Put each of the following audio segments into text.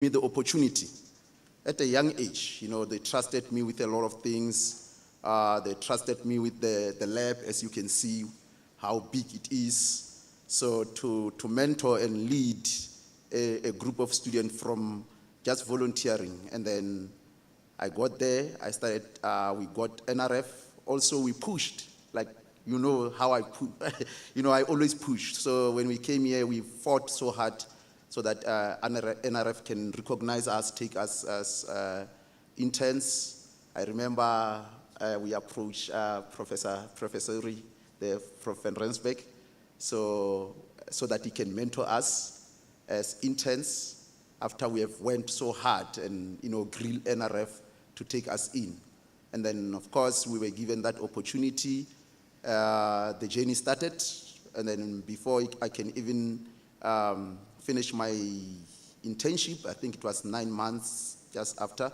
me the opportunity at a young age. They trusted me with a lot of things. They trusted me with the lab, as you can see how big it is. So to mentor and lead a group of students from just volunteering. And then I got there, I started, we got NRF. Also we pushed, like, how I I always pushed. So when we came here, we fought so hard so that NRF can recognize us, take us as interns. I remember we approached Professor Uri, from Van Rensbeck, so that he can mentor us as interns after we have went so hard and grill NRF to take us in. And then, of course, we were given that opportunity. The journey started, and then before I can even finish my internship, I think it was 9 months just after,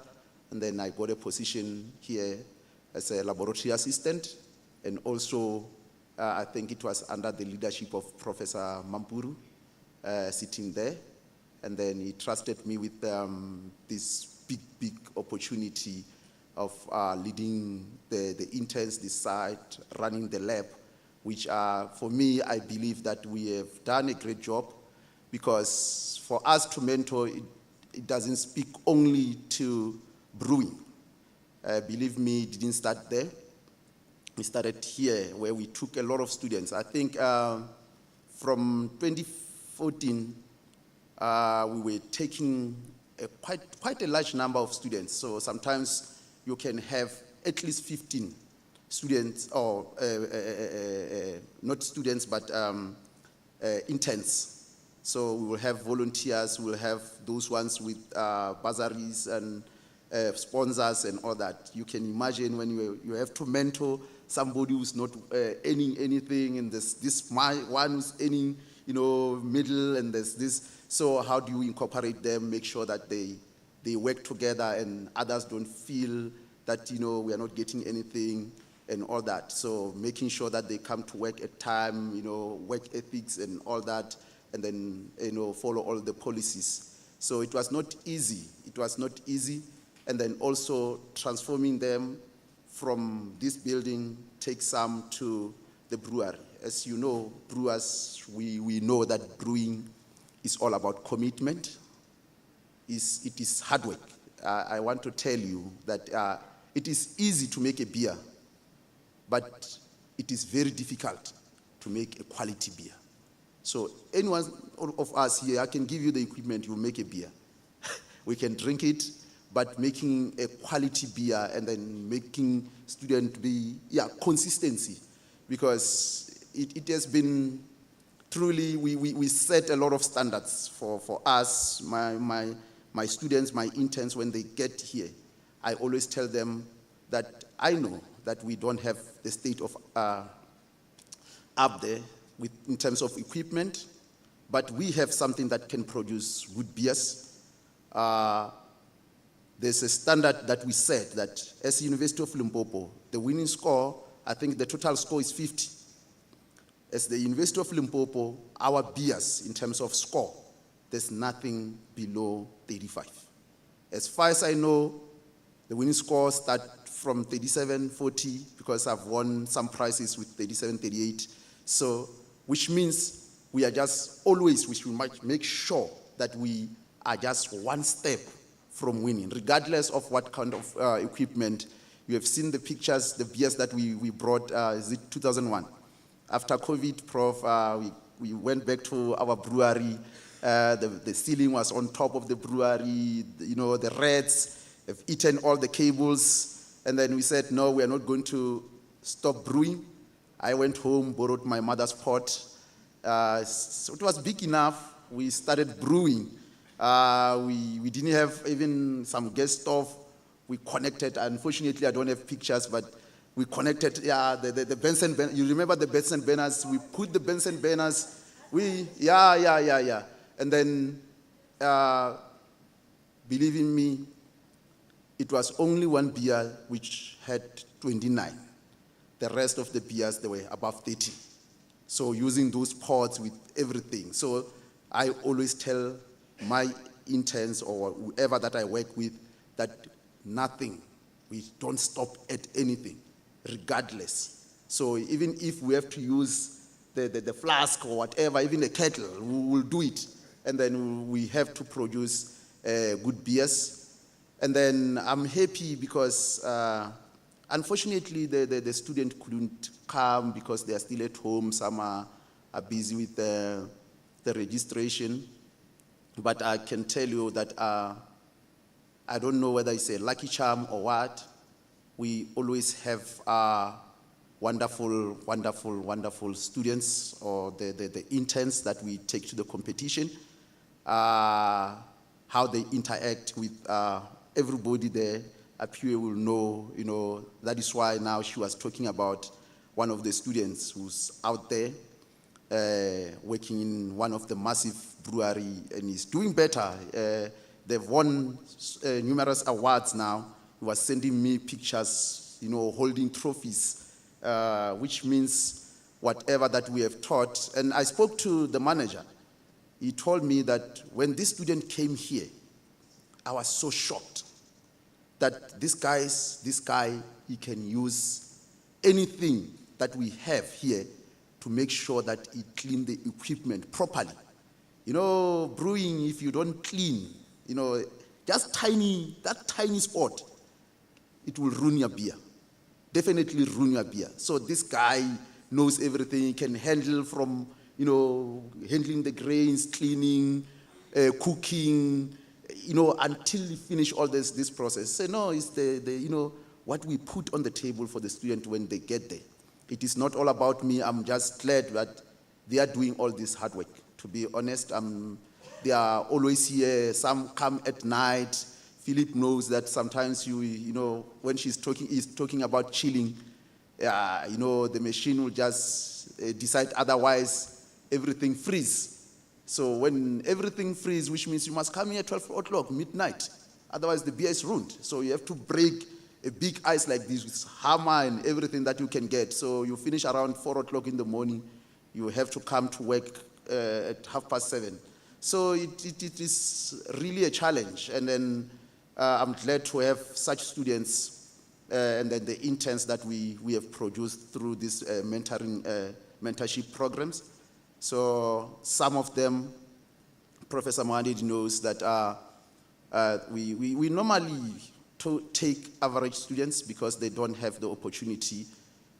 and then I got a position here as a laboratory assistant, and also I think it was under the leadership of Professor Mampuru sitting there, and then he trusted me with this big opportunity of leading the interns, this site, running the lab, which for me, I believe that we have done a great job, because for us to mentor, it doesn't speak only to brewing. Believe me, it didn't start there. We started here, where we took a lot of students. I think from 2014, we were taking quite a large number of students. So sometimes you can have at least 15 students, or not students, but interns. So we will have volunteers, we will have those ones with bursaries and sponsors and all that. You can imagine when you have to mentor somebody who's not earning anything, and this one who's earning, middle, and there's this. So how do you incorporate them, make sure that they work together and others don't feel that, we are not getting anything and all that. So making sure that they come to work at time, work ethics and all that, and then, follow all the policies. So it was not easy. It was not easy. And then also transforming them from this building, take some to the brewery. As you know, brewers, we know that brewing is all about commitment. It is hard work. I want to tell you that it is easy to make a beer, but it is very difficult to make a quality beer. So anyone of us here, I can give you the equipment, you make a beer. We can drink it, but making a quality beer and then making students be, consistency. Because it has been truly, we set a lot of standards for us, my students, my interns, when they get here. I always tell them that I know that we don't have the state of up there in terms of equipment, but we have something that can produce good beers. There's a standard that we set that as the University of Limpopo, the winning score, I think the total score is 50. As the University of Limpopo, our beers in terms of score, there's nothing below 35. As far as I know, the winning score start from 37, 40, because I've won some prizes with 37, 38. So, which means we are just always, we might make sure that we are just one step from winning, regardless of what kind of equipment. You have seen the pictures, the beers that we brought, is it 2001? After COVID, Prof, we went back to our brewery. The ceiling was on top of the brewery. The rats have eaten all the cables. And then we said, no, we are not going to stop brewing. I went home, borrowed my mother's pot. So it was big enough. We started brewing. We didn't have even some gas stove. We connected. Unfortunately, I don't have pictures, but we connected. The Benson burners. You remember the Benson burners? We put the Benson burners. And then, believe in me, it was only one beer which had 29. The rest of the beers, they were above 30. So using those pots with everything. So I always tell my interns or whoever that I work with, that nothing, we don't stop at anything, regardless. So even if we have to use the flask or whatever, even a kettle, we will do it. And then we have to produce good beers. And then I'm happy because unfortunately the student couldn't come because they are still at home. Some are busy with the registration. But I can tell you that I don't know whether it's a lucky charm or what. We always have wonderful, wonderful, wonderful students or the interns that we take to the competition. How they interact with everybody there. Apua will know, that is why now she was talking about one of the students who's out there working in one of the massive brewery and is doing better. They've won numerous awards now. He was sending me pictures, holding trophies, which means whatever that we have taught. And I spoke to the manager. He told me that when this student came here, I was so shocked that this guy, he can use anything that we have here to make sure that he clean the equipment properly. Brewing, if you don't clean, just that tiny spot, it will ruin your beer. Definitely ruin your beer. So this guy knows everything. He can handle from, handling the grains, cleaning, cooking, until he finish all this process. So no, it's the what we put on the table for the student when they get there. It is not all about me. I'm just glad that they are doing all this hard work. To be honest, they are always here. Some come at night. Philip knows that sometimes when he's talking about chilling, the machine will just decide otherwise, everything freeze. So when everything freeze, which means you must come here at 12 o'clock, midnight. Otherwise the beer is ruined. So you have to break a big ice like this with hammer and everything that you can get. So you finish around 4 o'clock in the morning. You have to come to work at 7:30. So it is really a challenge. And then I'm glad to have such students and then the interns that we have produced through these mentorship programs. So some of them, Professor Mohamed knows that we normally take average students because they don't have the opportunity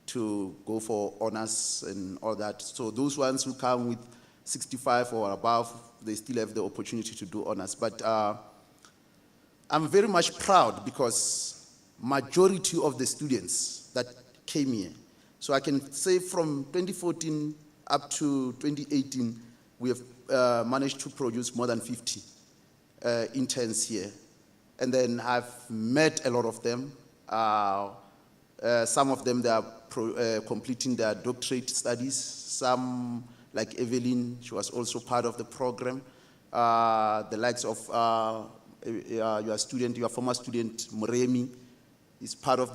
to go for honors and all that. So those ones who come with 65 or above, they still have the opportunity to do honors. But I'm very much proud because majority of the students that came here, so I can say from 2014 up to 2018, we have managed to produce more than 50 interns here. And then I've met a lot of them. Some of them, they are completing their doctorate studies. Some, like Evelyn, she was also part of the program. The likes of your former student, Muremi, is part of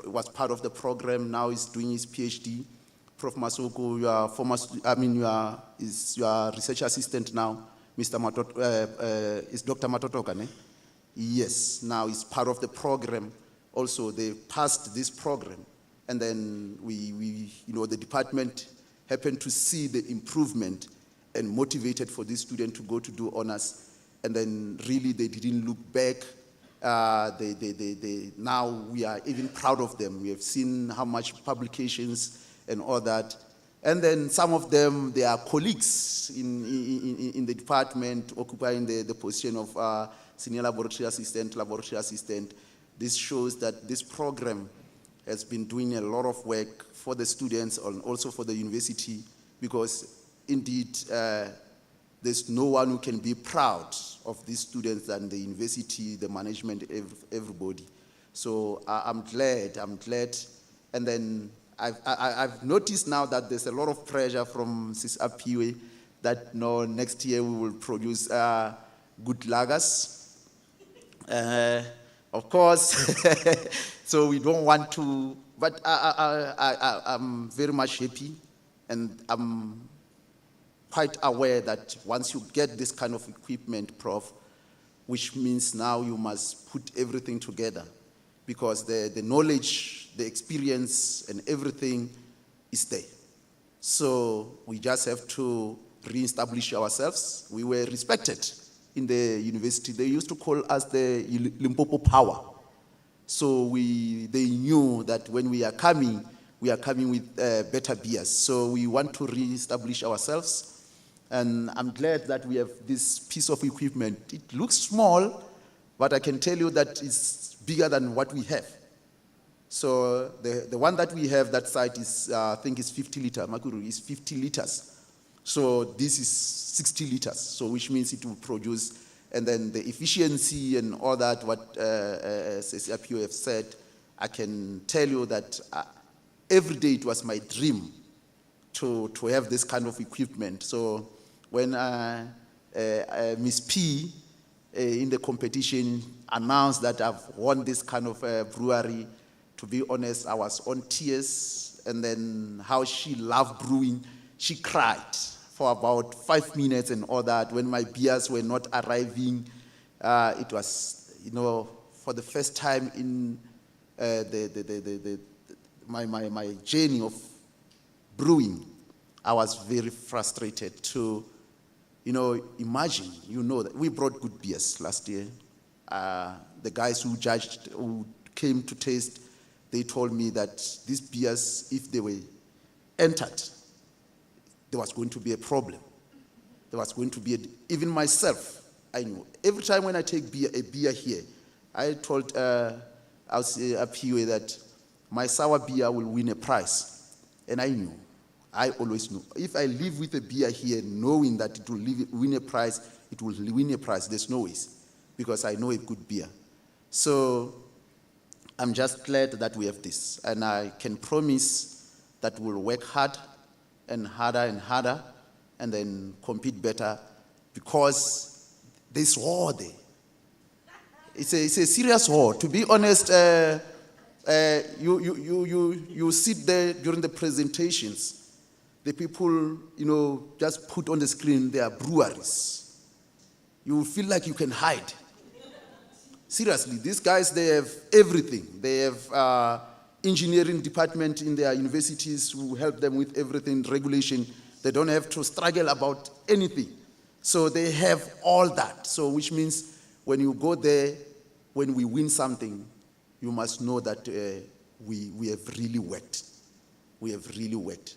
was part of the program. Now he's doing his PhD. Prof. Masoko, you are research assistant now. Mr. Is Dr. Matotoka, ne? Yes, now he's part of the program. Also, they passed this program. And then the department happened to see the improvement and motivated for this student to go to do honors. And then really they didn't look back. Now we are even proud of them. We have seen how much publications and all that. And then some of them, they are colleagues in the department, occupying the position of senior laboratory assistant. This shows that this program has been doing a lot of work for the students and also for the university, because indeed, there's no one who can be proud of these students than the university, the management, everybody. So I'm glad. And then I've noticed now that there's a lot of pressure from SAB that next year we will produce good lagers. Of course, so we don't want to, but I'm very much happy, and I'm quite aware that once you get this kind of equipment, Prof, which means now you must put everything together because the knowledge, the experience, and everything is there. So we just have to re-establish ourselves. We were respected in the university. They used to call us the Limpopo Power. So they knew that when we are coming with better beers. So we want to re-establish ourselves. And I'm glad that we have this piece of equipment. It looks small, but I can tell you that it's bigger than what we have. So the one that we have, that site is, I think it's 50 liters. Makuru is 50 liters. So this is 60 liters. So which means it will produce, and then the efficiency and all that, what SAB have said, I can tell you that every day it was my dream to have this kind of equipment. So when Miss P in the competition announced that I've won this kind of brewery, to be honest, I was on tears, and then how she loved brewing. She cried for about 5 minutes and all that. When my beers were not arriving, it was, for the first time in my journey of brewing, I was very frustrated to, imagine, that we brought good beers last year. The guys who judged, who came to taste, they told me that these beers, if they were entered, there was going to be a problem. There was going to be, even myself, I knew. Every time when I take a beer here, I told up here that my sour beer will win a prize. And I knew. I always knew. If I live with a beer here knowing that it will win a prize, it will win a prize. There's no ways, because I know a good beer. So I'm just glad that we have this. And I can promise that we'll work hard and harder and harder and then compete better, because there's war there. It's a serious war. To be honest, you sit there during the presentations. The people, just put on the screen their breweries. You feel like you can hide. Seriously, these guys, they have everything. They have engineering department in their universities who help them with everything, regulation. They don't have to struggle about anything. So they have all that. So which means when you go there, when we win something, you must know that we have really worked. We have really worked.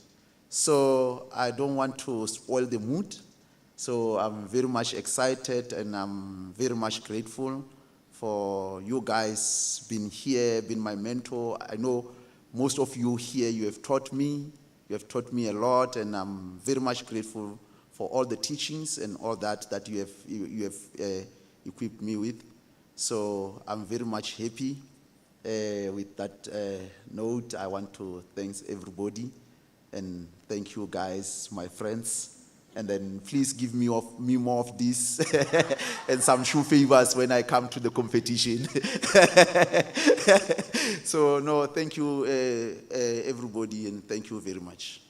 So I don't want to spoil the mood. So I'm very much excited, and I'm very much grateful for you guys being here, being my mentor. I know most of you here, you have taught me a lot, and I'm very much grateful for all the teachings and all that you have equipped me with. So I'm very much happy. With that note, I want to thank everybody, and thank you guys, my friends. And then please give me more of this and some shoe favors when I come to the competition. So no, thank you everybody, and thank you very much.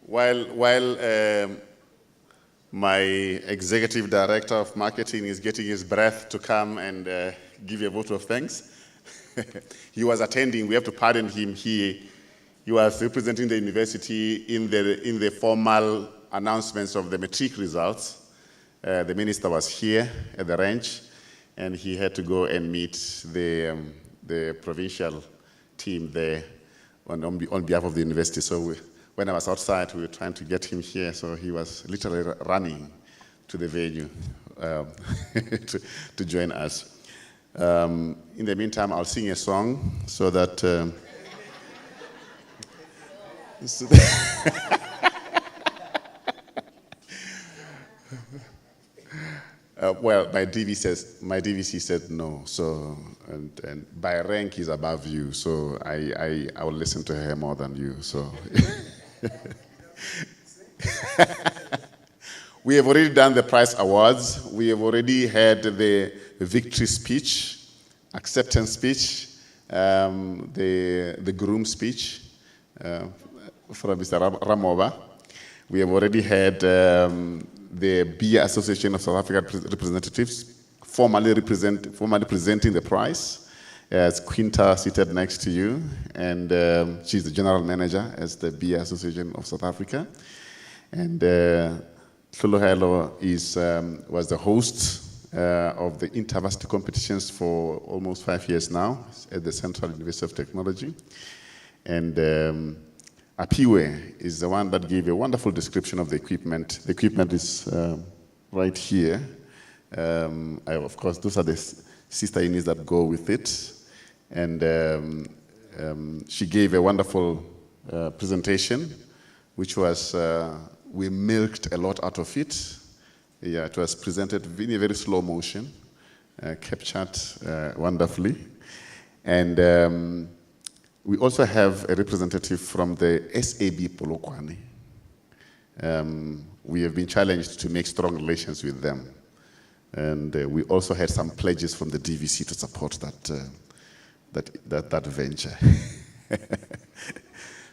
While my executive director of marketing is getting his breath to come and give a vote of thanks, he was attending. We have to pardon him. He was representing the university in the formal announcements of the matric results. The minister was here at the ranch, and he had to go and meet the provincial team there on behalf of the university. So when I was outside, we were trying to get him here, so he was literally running to the venue to join us. In the meantime, I'll sing a song so that... well, my DVC said no, so and by rank he's above you, so I will listen to her more than you. So We have already done the prize awards. We have already had the victory speech, acceptance speech, the groom speech from Mr. Ramova. We have already had the Beer Association of South Africa representatives formally presenting the prize. As Quinta seated next to you, and she's the general manager as the Beer Association of South Africa. And Hlolohelo was the host of the InterVarsity competitions for almost 5 years now at the Central University of Technology. And Apiwe is the one that gave a wonderful description of the equipment. The equipment is right here. Of course, those are the sister units that go with it. And she gave a wonderful presentation, which was, we milked a lot out of it. Yeah, it was presented in a very slow motion, captured wonderfully. And we also have a representative from the SAB Polokwane. We have been challenged to make strong relations with them. And we also had some pledges from the DVC to support that venture.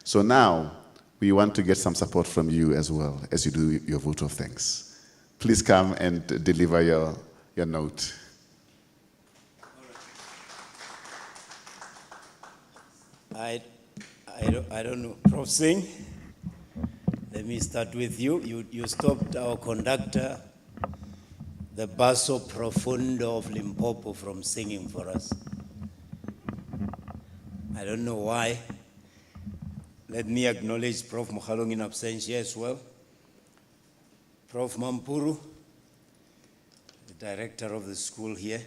So now, we want to get some support from you as well as you do your vote of thanks. Please come and deliver your note. I don't know. Prof. Singh, let me start with you. You stopped our conductor, the Basso Profundo of Limpopo, from singing for us. I don't know why. Let me acknowledge Prof. Mokhalong in absentia as well. Prof. Mampuru, the director of the school here.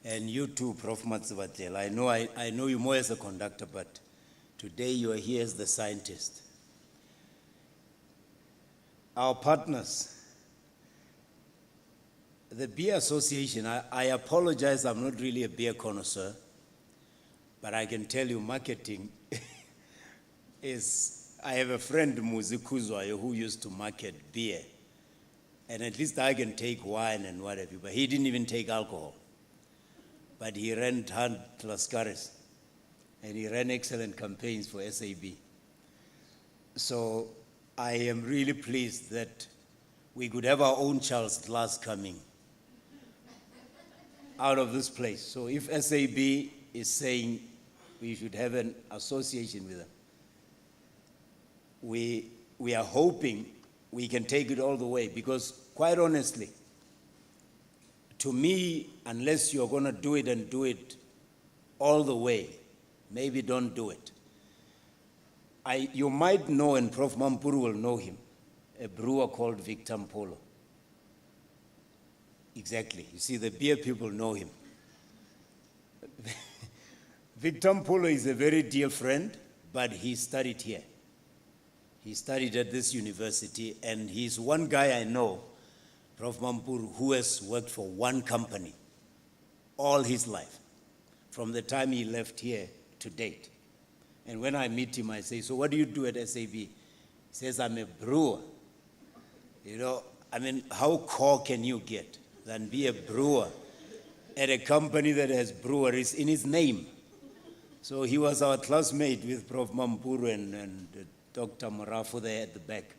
And you too, Prof. Matsubatel. I know you more as a conductor, but today you are here as the scientist. Our partners, the Beer Association, I apologize, I'm not really a beer connoisseur, but I can tell you marketing I have a friend, Muzi Kuzwayo, who used to market beer. And at least I can take wine and whatever, but he didn't even take alcohol. But he ran Hunt Lascaris, and he ran excellent campaigns for SAB. So I am really pleased that we could have our own Charles Glass coming out of this place. So if SAB is saying we should have an association with them, we are hoping we can take it all the way, because quite honestly, to me, unless you're going to do it and do it all the way, maybe don't do it. You might know, and Prof. Mampuru will know him, a brewer called Victor Mpolo. Exactly. You see, the beer people know him. Victor Mpolo is a very dear friend, but he studied here. He studied at this university, and he's one guy I know, Prof. Mampuru, who has worked for one company all his life, from the time he left here to date. And when I meet him, I say, so what do you do at SAB? He says, I'm a brewer. You know, I mean, how core can you get than be a brewer at a company that has breweries in its name? So he was our classmate with Prof. Mampuru and Dr. Morafu there at the back.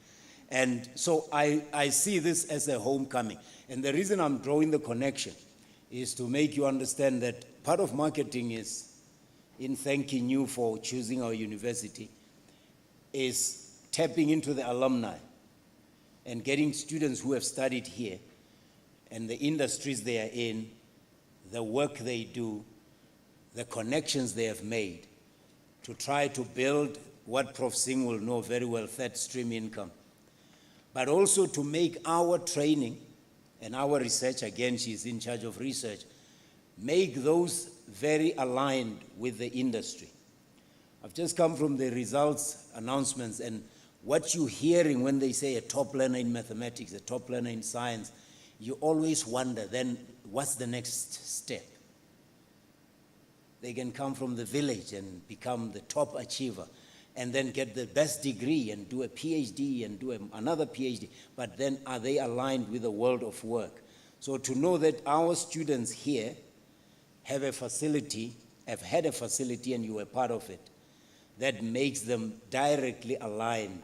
And so I see this as a homecoming. And the reason I'm drawing the connection is to make you understand that part of marketing is, in thanking you for choosing our university, is tapping into the alumni and getting students who have studied here and the industries they are in, the work they do, the connections they have made, to try to build what Prof. Singh will know very well, third stream income. But also to make our training and our research, again, she's in charge of research, make those very aligned with the industry. I've just come from the results announcements, and what you're hearing when they say a top learner in mathematics, a top learner in science, you always wonder, then what's the next step? They can come from the village and become the top achiever. and then get the best degree and do a PhD and do another PhD, but then are they aligned with the world of work? So to know that our students here have a facility, have had a facility and you were part of it, that makes them directly aligned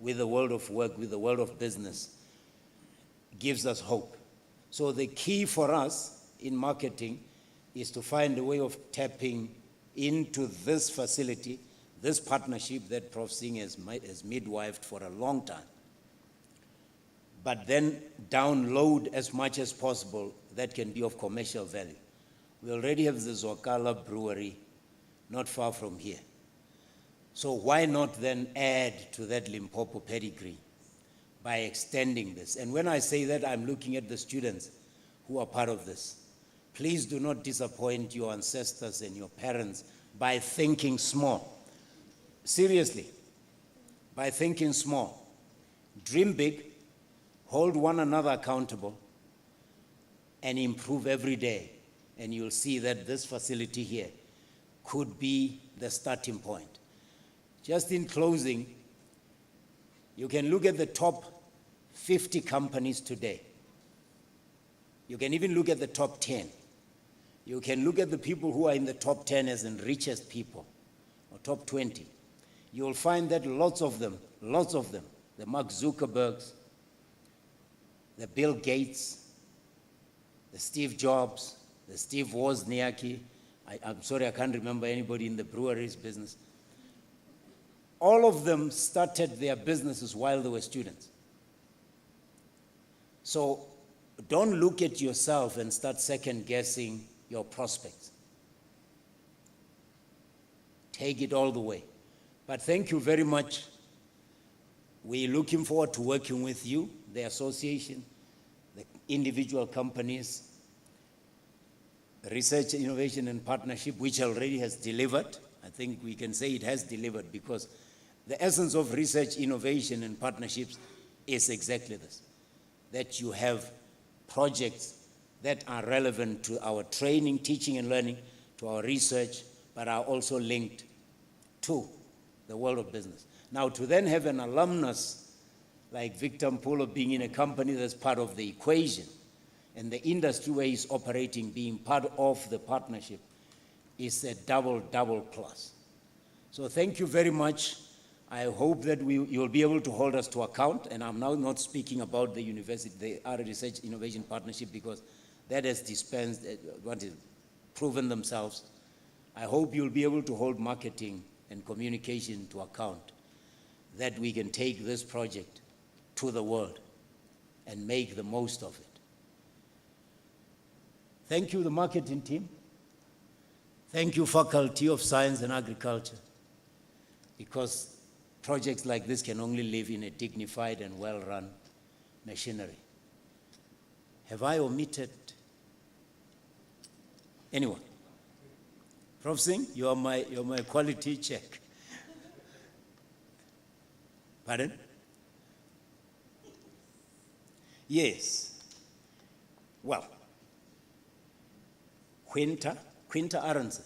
with the world of work, with the world of business, gives us hope. So the key for us in marketing is to find a way of tapping into this facility, this partnership that Prof. Singh has midwifed for a long time, but then download as much as possible that can be of commercial value. We already have the Zwakala brewery not far from here. So why not then add to that Limpopo pedigree by extending this? And when I say that, I'm looking at the students who are part of this. Please do not disappoint your ancestors and your parents by thinking small. Seriously, by thinking small. Dream big, hold one another accountable, and improve every day. And you'll see that this facility here could be the starting point. Just in closing, you can look at the top 50 companies today. You can even look at the top 10. You can look at the people who are in the top 10 as the richest people, or top 20. You'll find that lots of them, the Mark Zuckerbergs, the Bill Gates, the Steve Jobs, the Steve Wozniacki, I'm sorry, I can't remember anybody in the breweries business. All of them started their businesses while they were students. So don't look at yourself and start second-guessing your prospects. Take it all the way. But thank you very much. We're looking forward to working with you, the association, the individual companies, research, innovation, and partnership, which already has delivered. I think we can say it has delivered because the essence of research, innovation, and partnerships is exactly this, that you have projects that are relevant to our training, teaching, and learning, to our research, but are also linked to the world of business. Now, to then have an alumnus like Victor Mpolo being in a company that's part of the equation, and the industry where he's operating being part of the partnership, is a double plus. So thank you very much. I hope that you'll be able to hold us to account, and I'm now not speaking about the university, the R Research Innovation Partnership, because that has proven themselves. I hope you'll be able to hold marketing and communication to account, that we can take this project to the world and make the most of it. Thank you, the marketing team. Thank you, Faculty of Science and Agriculture, because projects like this can only live in a dignified and well-run machinery. Have I omitted anyone? Prof. Singh, you're my quality check. Pardon? Yes. Well, Quinta Aronson.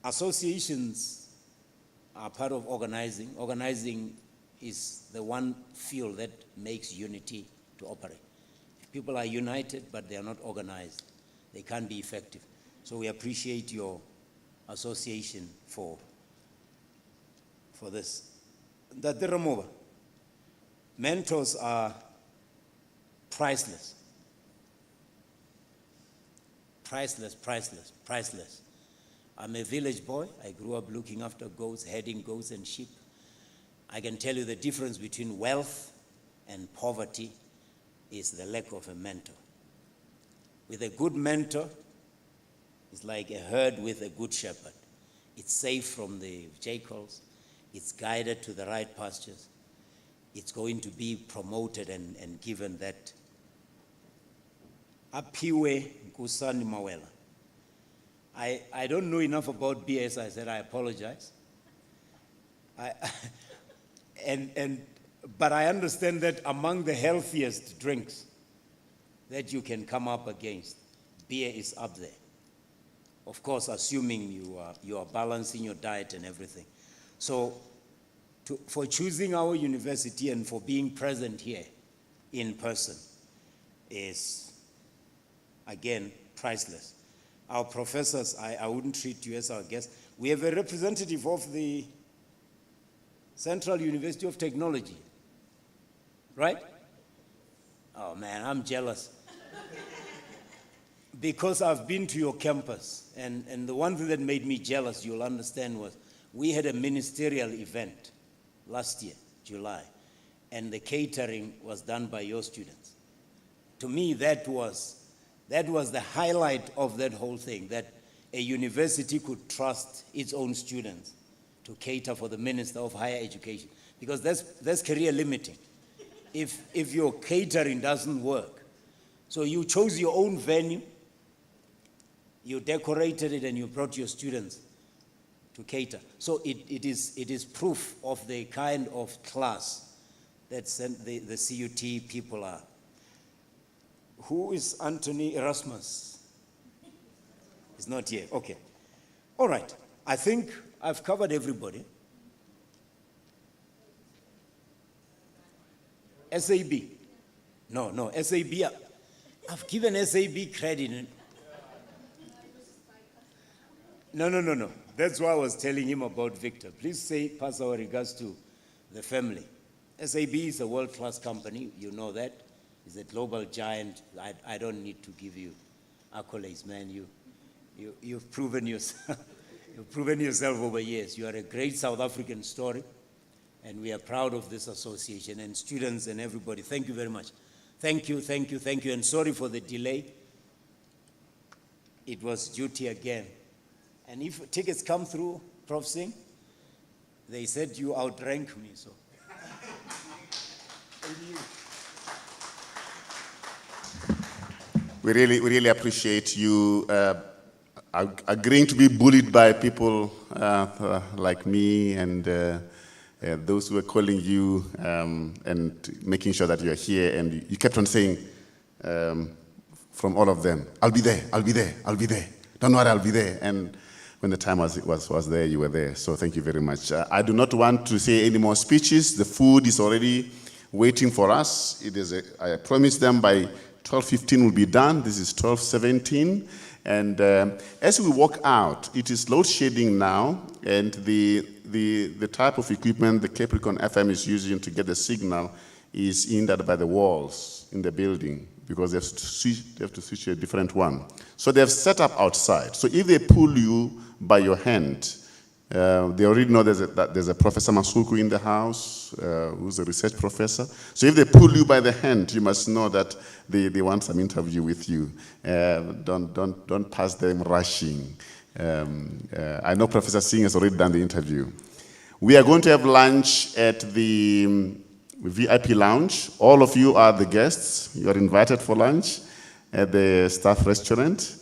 Associations are part of organizing. Organizing is the one field that makes unity to operate. If people are united but they are not organized, they can't be effective. So we appreciate your association for this. Mentors are priceless. Priceless. I'm a village boy. I grew up looking after goats, herding goats and sheep. I can tell you the difference between wealth and poverty is the lack of a mentor. With a good mentor, it's like a herd with a good shepherd. It's safe from the jackals. It's guided to the right pastures. It's going to be promoted and given that. Apiwe Nkusani Mawela. I don't know enough about beer, as I said, I apologize. But I understand that among the healthiest drinks that you can come up against, beer is up there. of course, assuming you are balancing your diet and everything. So for choosing our university and for being present here in person is, again, priceless. Our professors, I wouldn't treat you as our guest. We have a representative of the Central University of Technology, right? Oh man, I'm jealous. Because I've been to your campus, and the one thing that made me jealous, you'll understand, was we had a ministerial event last year, July, and the catering was done by your students. To me, that was the highlight of that whole thing, that a university could trust its own students to cater for the Minister of Higher Education, because that's career limiting. If your catering doesn't work, so you chose your own venue, you decorated it, and you brought your students to cater. So it is proof of the kind of class that the CUT people are. Who is Anthony Erasmus? He's not here. Okay. All right. I think I've covered everybody. SAB. No, SAB. I've given SAB credit. No. That's why I was telling him about Victor. Please pass our regards to the family. SAB is a world-class company. You know that. It's a global giant. I don't need to give you accolades, man. You've proven yourself. You've proven yourself over years. You are a great South African story, and we are proud of this association, and students and everybody. Thank you very much. Thank you, and sorry for the delay. It was duty again. And if tickets come through, Prof. Singh, they said you outrank me, so. Thank you. We really appreciate you agreeing to be bullied by people like me and those who are calling you and making sure that you're here. And you kept on saying from all of them, I'll be there. Don't worry, I'll be there. And when the time was there, you were there. So thank you very much. I do not want to say any more speeches. The food is already waiting for us. I promised them by 12:15 will be done. This is 12:17. And as we walk out, it is load shedding now, and the type of equipment the Capricorn FM is using to get the signal is hindered by the walls in the building, because they have to switch to a different one. So they have set up outside. So if they pull you by your hand, they already know there's a Professor Masuku in the house, who's a research professor. So if they pull you by the hand, you must know that they want some interview with you. Don't pass them rushing. I know Professor Singh has already done the interview. We are going to have lunch at the VIP lounge. All of you are the guests. You are invited for lunch at the staff restaurant.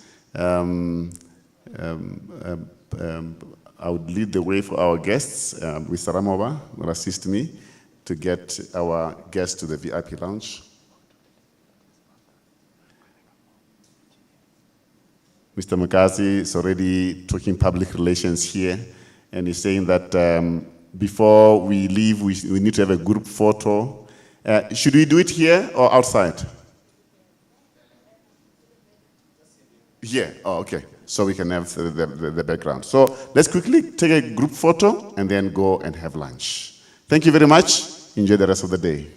I would lead the way for our guests. Mr. Ramova will assist me to get our guests to the VIP lounge. Mr. Mukazi is already talking public relations here, and he's saying that before we leave, we need to have a group photo. Should we do it here or outside? Here, oh, okay. So we can have the background. So let's quickly take a group photo and then go and have lunch. Thank you very much. Enjoy the rest of the day.